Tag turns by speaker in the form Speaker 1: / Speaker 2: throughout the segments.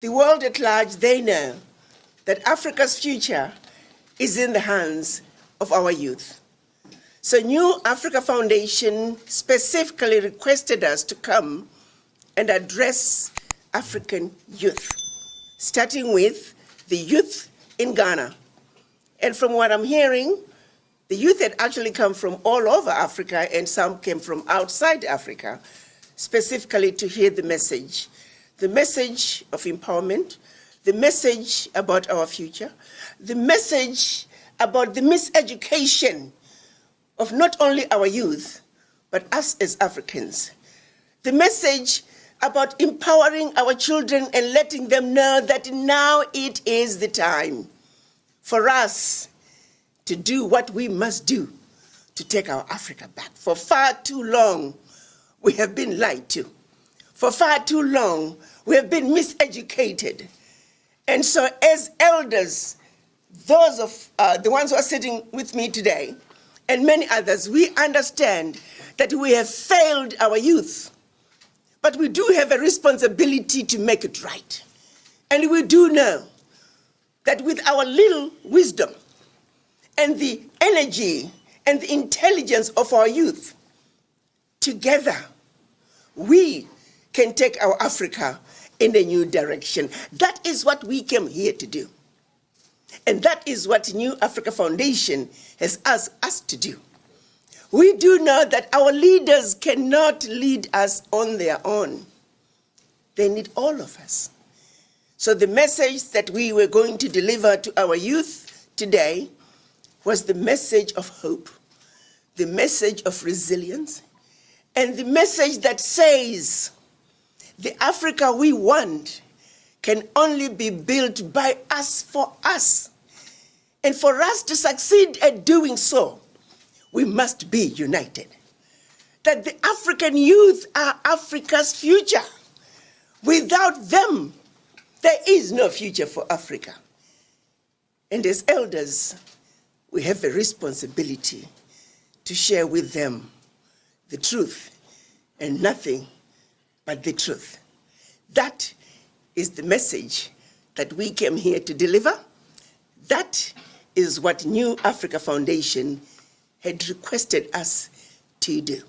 Speaker 1: The world at large, they know that Africa's future is in the hands of our youth. So New Africa Foundation specifically requested us to come and address African youth, starting with the youth in Ghana. And from what I'm hearing, the youth had actually come from all over Africa, and some came from outside Africa, specifically to hear the message of empowerment, the message about our future, the message about the miseducation of not only our youth, but us as Africans, the message about empowering our children and letting them know that now it is the time for us to do what we must do to take our Africa back. For far too long, we have been lied to. For far too long, we have been miseducated. And so as elders, those of the ones who are sitting with me today, and many others, we understand that we have failed our youth, but we do have a responsibility to make it right. And we do know that with our little wisdom and the energy and the intelligence of our youth, together, we can take our Africa in a new direction. That is what we came here to do. And that is what New Africa Foundation has asked us to do. We do know that our leaders cannot lead us on their own. They need all of us. So the message that we were going to deliver to our youth today was the message of hope, the message of resilience, and the message that says the Africa we want can only be built by us for us. And for us to succeed at doing so, we must be united. That the African youth are Africa's future. Without them, there is no future for Africa. And as elders, we have a responsibility to share with them the truth and nothing but the truth. That is the message that we came here to deliver. That is what New Africa Foundation had requested us to do.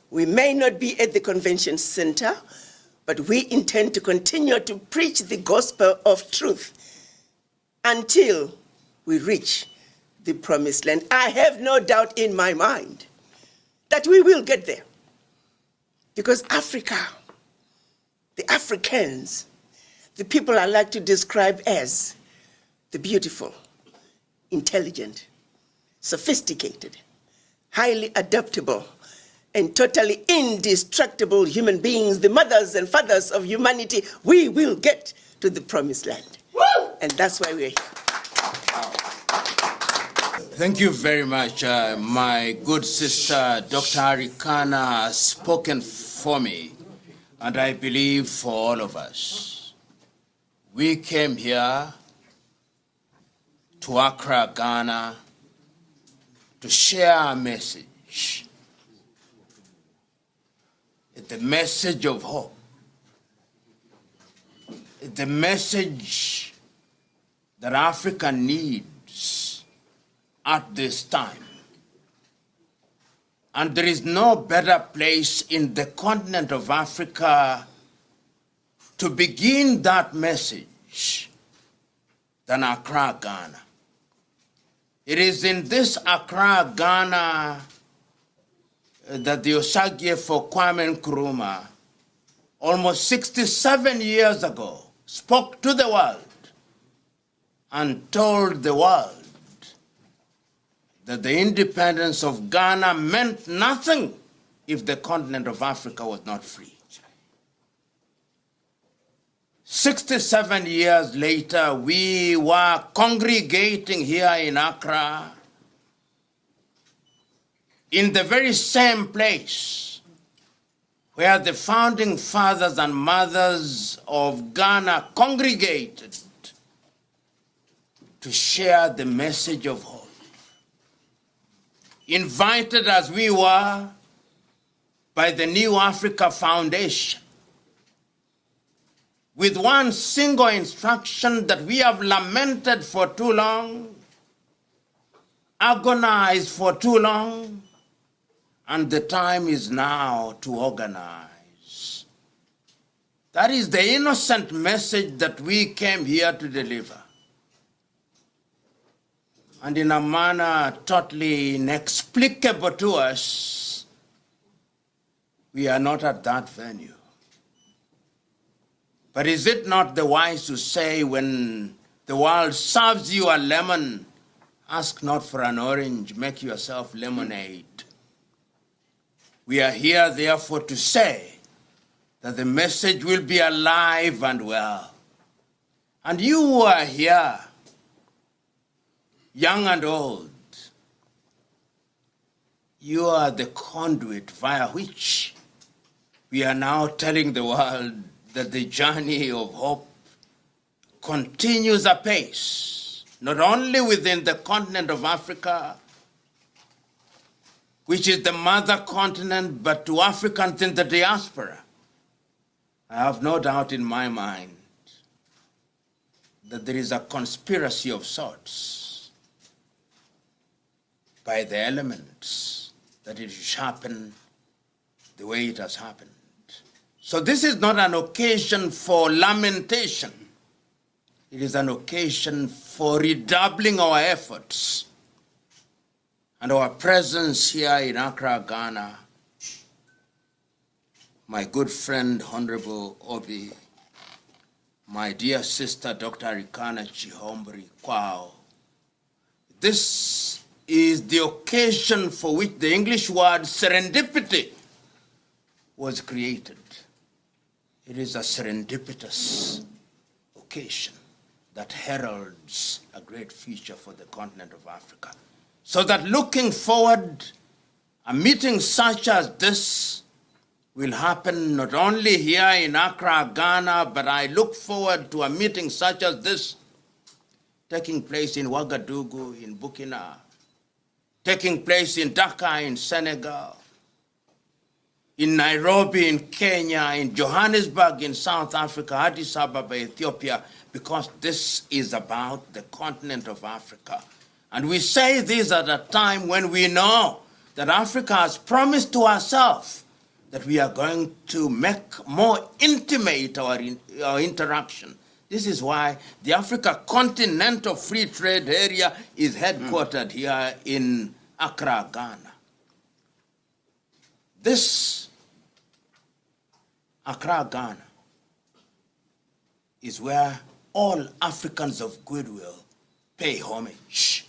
Speaker 1: We may not be at the convention center, but we intend to continue to preach the gospel of truth until we reach the promised land. I have no doubt in my mind that we will get there, because Africa, the Africans, the people I like to describe as the beautiful, intelligent, sophisticated, highly adaptable, and totally indestructible human beings, the mothers and fathers of humanity, we will get to the promised land. Woo! And that's why we're here.
Speaker 2: Thank you very much. My good sister, Dr. Arikana, has spoken for me, and I believe for all of us. We came here to Accra, Ghana, to share our message. It's the message of hope. It's the message that Africa needs at this time. And there is no better place in the continent of Africa to begin that message than Accra, Ghana. It is in this Accra, Ghana, that the Osagie for Kwame Nkrumah, almost 67 years ago, spoke to the world and told the world that the independence of Ghana meant nothing if the continent of Africa was not free. 67 years later, we were congregating here in Accra, in the very same place where the founding fathers and mothers of Ghana congregated to share the message of hope. Invited as we were by the New Africa Foundation with one single instruction that we have lamented for too long, agonized for too long, and the time is now to organize. That is the innocent message that we came here to deliver. And in a manner totally inexplicable to us, we are not at that venue. But is it not the wise to say, when the world serves you a lemon, ask not for an orange, make yourself lemonade? We are here, therefore, to say that the message will be alive and well. And you who are here, young and old, you are the conduit via which we are now telling the world that the journey of hope continues apace, not only within the continent of Africa, which is the mother continent, but to Africans in the diaspora. I have no doubt in my mind that there is a conspiracy of sorts by the elements that it should happen the way it has happened. So this is not an occasion for lamentation. It is an occasion for redoubling our efforts. And our presence here in Accra, Ghana, my good friend, Honorable Obi, my dear sister, Dr. Arikana Chihombori-Quao, this is the occasion for which the English word serendipity was created. It is a serendipitous occasion that heralds a great future for the continent of Africa. So that looking forward, a meeting such as this will happen not only here in Accra, Ghana, but I look forward to a meeting such as this taking place in Ouagadougou, in Burkina, taking place in Dakar, in Senegal, in Nairobi, in Kenya, in Johannesburg, in South Africa, Addis Ababa, Ethiopia, because this is about the continent of Africa. And we say this at a time when we know that Africa has promised to herself that we are going to make more intimate our interaction. This is why the Africa Continental Free Trade Area is headquartered here in Accra, Ghana. This Accra, Ghana is where all Africans of goodwill pay homage.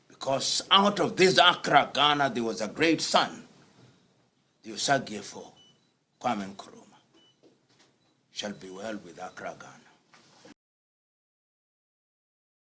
Speaker 2: Because out of this Accra, Ghana, there was a great son, the Osagyefo Kwame Nkrumah. Shall be well with Accra, Ghana.